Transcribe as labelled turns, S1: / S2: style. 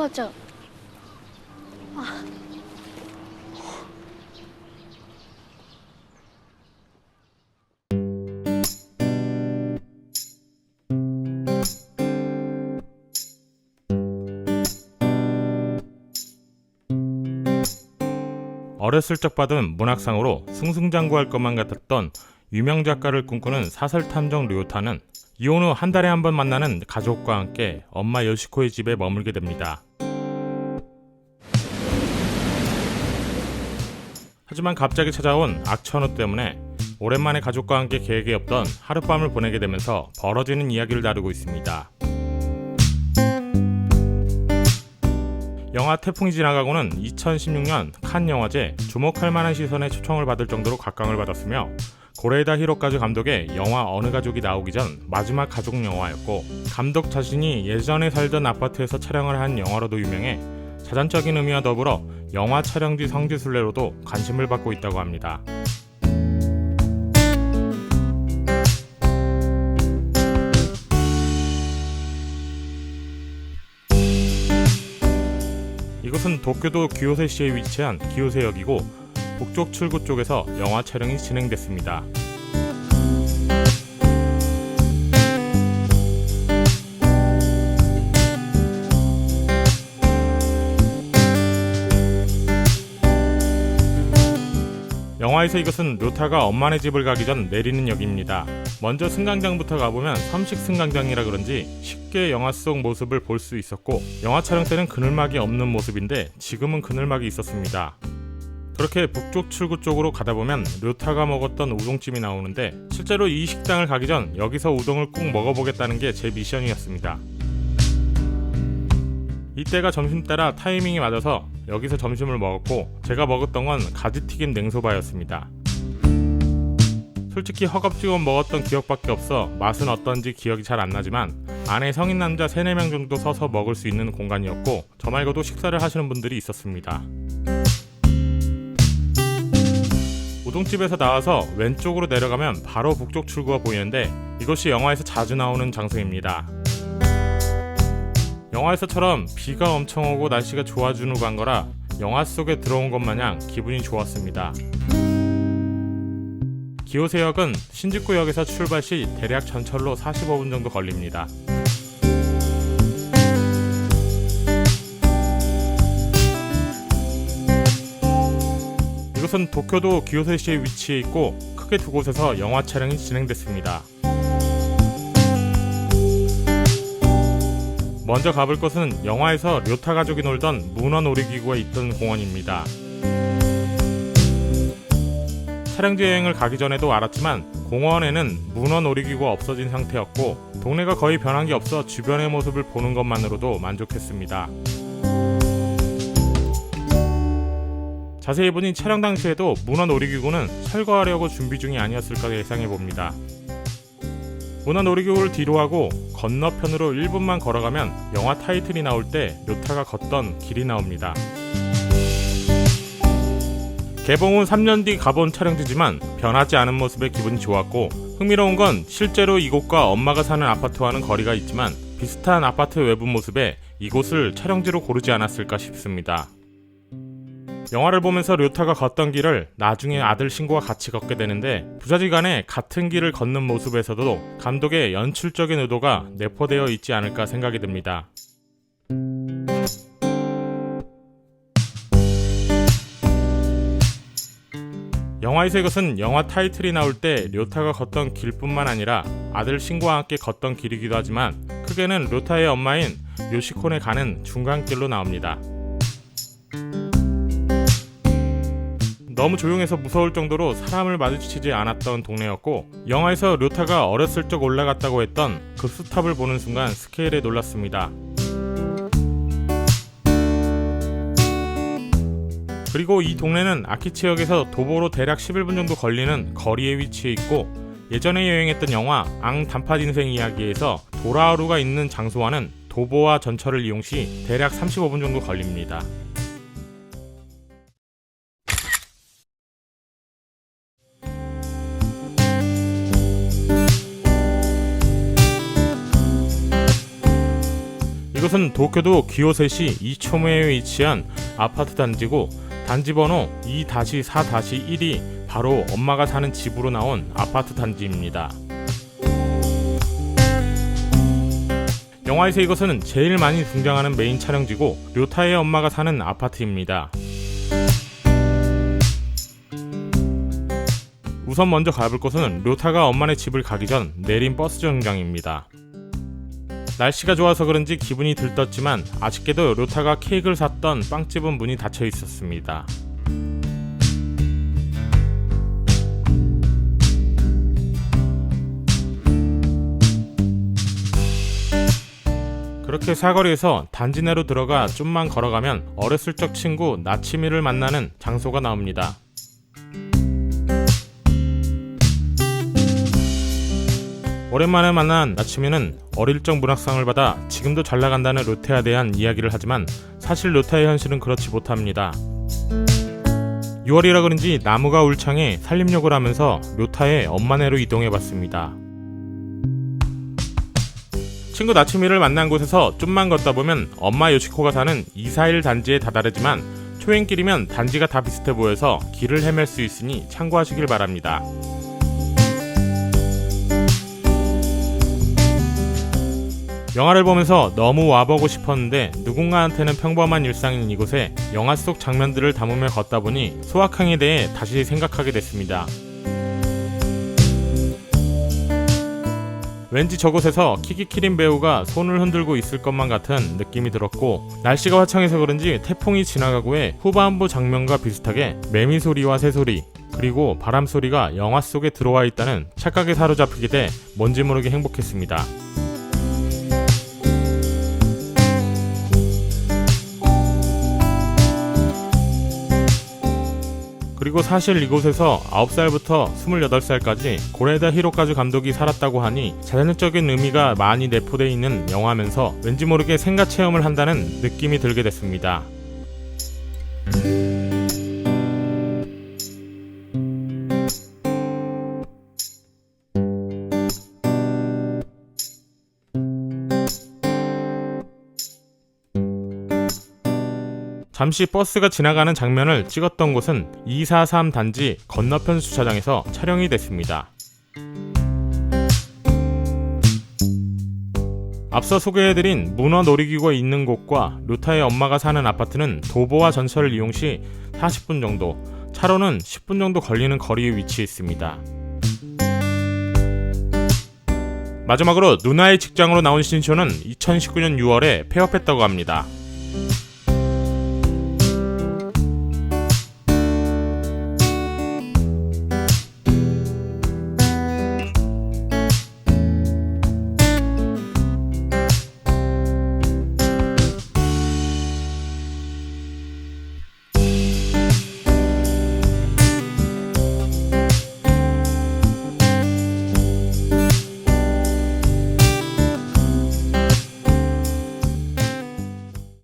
S1: 맞아. 아.
S2: 어렸을 적 받은 문학상으로 승승장구할 것만 같았던 유명 작가를 꿈꾸는 사설탐정 료타는 이혼 후 한 달에 한 번 만나는 가족과 함께 엄마 요시코의 집에 머물게 됩니다. 하지만 갑자기 찾아온 악천후 때문에 오랜만에 가족과 함께 계획이 없던 하룻밤을 보내게 되면서 벌어지는 이야기를 다루고 있습니다. 영화 태풍이 지나가고는 2016년 칸 영화제 주목할 만한 시선에 초청을 받을 정도로 각광을 받았으며 고레에다 히로카즈 감독의 영화 어느 가족이 나오기 전 마지막 가족 영화였고, 감독 자신이 예전에 살던 아파트에서 촬영을 한 영화로도 유명해 자전적인 의미와 더불어 영화 촬영지 성지순례로도 관심을 받고 있다고 합니다. 이곳은 도쿄도 기요세시에 위치한 기요세역이고 북쪽 출구 쪽에서 영화 촬영이 진행됐습니다. 영화에서 이것은 료타가 엄마네 집을 가기 전 내리는 역입니다. 먼저 승강장부터 가보면 삼식 승강장이라 그런지 쉽게 영화 속 모습을 볼 수 있었고, 영화 촬영 때는 그늘막이 없는 모습인데 지금은 그늘막이 있었습니다. 그렇게 북쪽 출구 쪽으로 가다 보면 료타가 먹었던 우동집이 나오는데, 실제로 이 식당을 가기 전 여기서 우동을 꼭 먹어보겠다는 게 제 미션이었습니다. 이때가 점심 따라 타이밍이 맞아서 여기서 점심을 먹었고, 제가 먹었던 건 가지튀김 냉소바였습니다. 솔직히 허겁지겁 먹었던 기억밖에 없어 맛은 어떤지 기억이 잘 안 나지만 안에 성인 남자 3-4명 정도 서서 먹을 수 있는 공간이었고, 저 말고도 식사를 하시는 분들이 있었습니다. 우동집에서 나와서 왼쪽으로 내려가면 바로 북쪽 출구가 보이는데, 이것이 영화에서 자주 나오는 장소입니다. 영화에서처럼 비가 엄청 오고 날씨가 좋아진 후 간 거라 영화 속에 들어온 것 마냥 기분이 좋았습니다. 기요세역은 신주쿠역에서 출발 시 대략 전철로 45분 정도 걸립니다. 이곳은 도쿄도 기요세시에 위치해 있고 크게 두 곳에서 영화 촬영이 진행됐습니다. 먼저 가볼 곳은 영화에서 료타 가족이 놀던 문어 놀이기구가 있던 공원입니다. 촬영지 여행을 가기 전에도 알았지만 공원에는 문어 놀이기구가 없어진 상태였고, 동네가 거의 변한 게 없어 주변의 모습을 보는 것만으로도 만족했습니다. 자세히 보니 촬영 당시에도 문어 놀이기구는 철거하려고 준비 중이 아니었을까 예상해봅니다. 문어 놀이기구를 뒤로하고 건너편으로 1분만 걸어가면 영화 타이틀이 나올 때 료타가 걷던 길이 나옵니다. 개봉 후 3년 뒤 가본 촬영지지만 변하지 않은 모습에 기분이 좋았고, 흥미로운 건 실제로 이곳과 엄마가 사는 아파트와는 거리가 있지만 비슷한 아파트 외부 모습에 이곳을 촬영지로 고르지 않았을까 싶습니다. 영화를 보면서 료타가 걷던 길을 나중에 아들 신고와 같이 걷게 되는데, 부자지간에 같은 길을 걷는 모습에서도 감독의 연출적인 의도가 내포되어 있지 않을까 생각이 듭니다. 영화에서 이것은 영화 타이틀이 나올 때 료타가 걷던 길뿐만 아니라 아들 신고와 함께 걷던 길이기도 하지만, 크게는 료타의 엄마인 요시코네 가는 중간길로 나옵니다. 너무 조용해서 무서울 정도로 사람을 마주치지 않았던 동네였고, 영화에서 료타가 어렸을 적 올라갔다고 했던 그 숲탑을 보는 순간 스케일에 놀랐습니다. 그리고 이 동네는 아키치역에서 도보로 대략 11분 정도 걸리는 거리에 위치해 있고, 예전에 여행했던 영화 앙 단팥 인생 이야기에서 도라하루가 있는 장소와는 도보와 전철을 이용 시 대략 35분 정도 걸립니다. 이것은 도쿄도 기요세시 이초무에 위치한 아파트 단지고 단지 번호 2-4-1이 바로 엄마가 사는 집으로 나온 아파트 단지입니다. 영화에서 이것은 제일 많이 등장하는 메인 촬영지고 료타의 엄마가 사는 아파트입니다. 우선 먼저 가볼 곳은 료타가 엄마네 집을 가기 전 내린 버스 정류장입니다. 날씨가 좋아서 그런지 기분이 들떴지만 아쉽게도 료타가 케이크를 샀던 빵집은 문이 닫혀 있었습니다. 그렇게 사거리에서 단지 내로 들어가 좀만 걸어가면 어렸을 적 친구 나치미를 만나는 장소가 나옵니다. 오랜만에 만난 나치미는 어릴 적 문학상을 받아 지금도 잘 나간다는 료타에 대한 이야기를 하지만 사실 료타의 현실은 그렇지 못합니다. 6월이라 그런지 나무가 울창해 산림욕을 하면서 료타의 엄마네로 이동해봤습니다. 친구 나츠미를 만난 곳에서 좀만 걷다 보면 엄마 요시코가 사는 241 단지에 다다르지만 초행길이면 단지가 다 비슷해 보여서 길을 헤맬 수 있으니 참고하시길 바랍니다. 영화를 보면서 너무 와보고 싶었는데 누군가한테는 평범한 일상인 이곳에 영화 속 장면들을 담으며 걷다 보니 소확행에 대해 다시 생각하게 됐습니다. 왠지 저곳에서 키키키린 배우가 손을 흔들고 있을 것만 같은 느낌이 들었고 날씨가 화창해서 그런지 태풍이 지나가고 해 후반부 장면과 비슷하게 매미 소리와 새소리 그리고 바람 소리가 영화 속에 들어와 있다는 착각에 사로잡히게 돼 뭔지 모르게 행복했습니다. 그리고 사실 이곳에서 9살부터 28살까지 고레다 히로카즈 감독이 살았다고 하니 자연적인 의미가 많이 내포되어 있는 영화면서 왠지 모르게 생가 체험을 한다는 느낌이 들게 됐습니다. 잠시 버스가 지나가는 장면을 찍었던 곳은 243 단지 건너편 주차장에서 촬영이 됐습니다. 앞서 소개해드린 문어 놀이기구가 있는 곳과 료타의 엄마가 사는 아파트는 도보와 전철을 이용 시 40분 정도, 차로는 10분 정도 걸리는 거리에 위치해 있습니다. 마지막으로 누나의 직장으로 나온 신쇼는 2019년 6월에 폐업했다고 합니다.